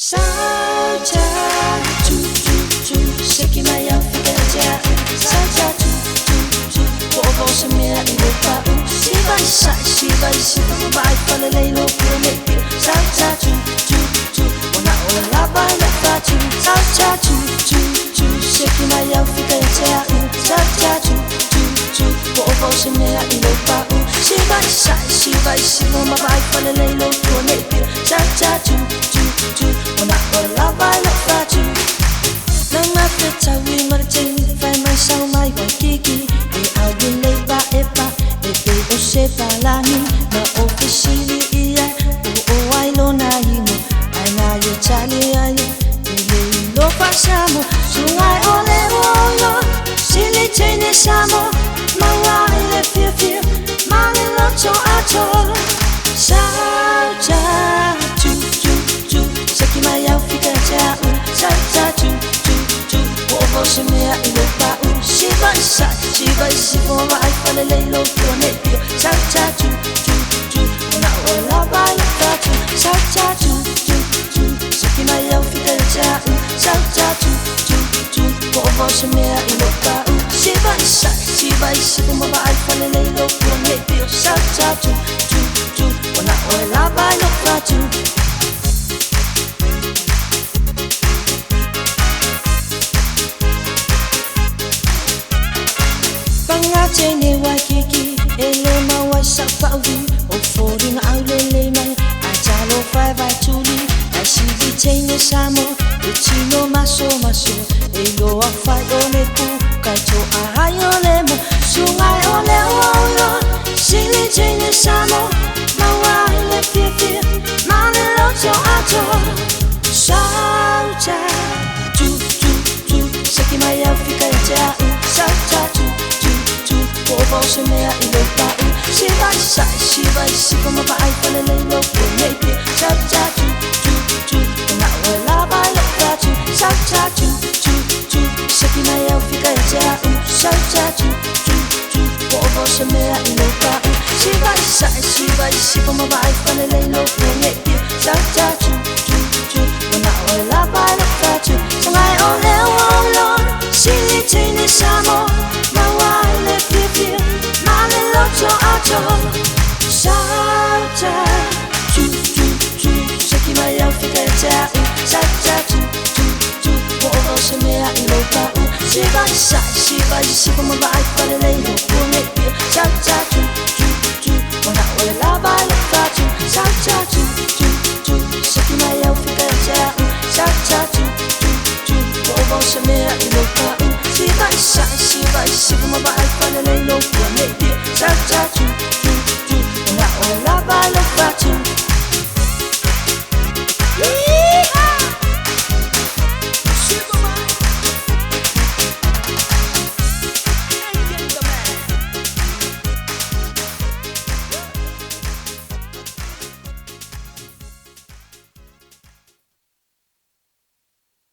Sao cha chu chu chu shaking my out fica sao cha chu chu chu vou você me levar se vai fala lei no prometeu sao cha chu chu chu ona ola vai levar chu sao cha chu chu chu shaking my out fica sao cha chu chu chu vou você me levar se vai fala lei no prometeu sao cha chu chu chu ona ola vai levar chu Nanga feta we marching fai mai sau mai wa kiki e au bin le ba e be o se balani na officially ia o ai lo na ino ai na ye chali ai le lo pasamo sungai ole yo sili chene samo ma wa le fia ma le lo cho ato sao cha chu chu chu saki mai au fica cha cha chu Você me levar se vai fala lei lo prometeu Sao cha chu chu chu Ona ola vai levar chu Sao cha chu chu chu Saki mai au fica cha Sao cha chu chu chu Você me levar se vai fala lei lo prometeu Sao cha chu chu chu Ona ola vai levar chu Chene wa kiki ele ma wa sa pa vi o fori na aule le mai a chalo fa va chuli a si vi chene samo e chino maso e lo a fa done ku ka cho a hayo le mo sungai ole o si li chene samo ma wa le fia ma le lo cho a cho sao cha chu chu chu saki mai au fica cha sao cha chu Você me levar se vai como vai fala lei lo prometeu Sao cha chu chu chu na ola vai levar chu Sao cha chu chu chu saki mai au fica cha Sao cha chu chu chu Você me levar se vai como vai fala lei lo prometeu Sao cha chu chu chu na ola vai levar chu Sungai ole lo si li chene samo ma wa le fia cho ato sao cha chu chu chu saki mai au fica cha sao cha chu chu chu você me levar se vai como vai fala lei no prometeu sao cha chu chu chu ona ola vai levar chu sao cha chu chu chu saki mai au fica cha sao cha chu chu chu você me levar se vai como vai fala lei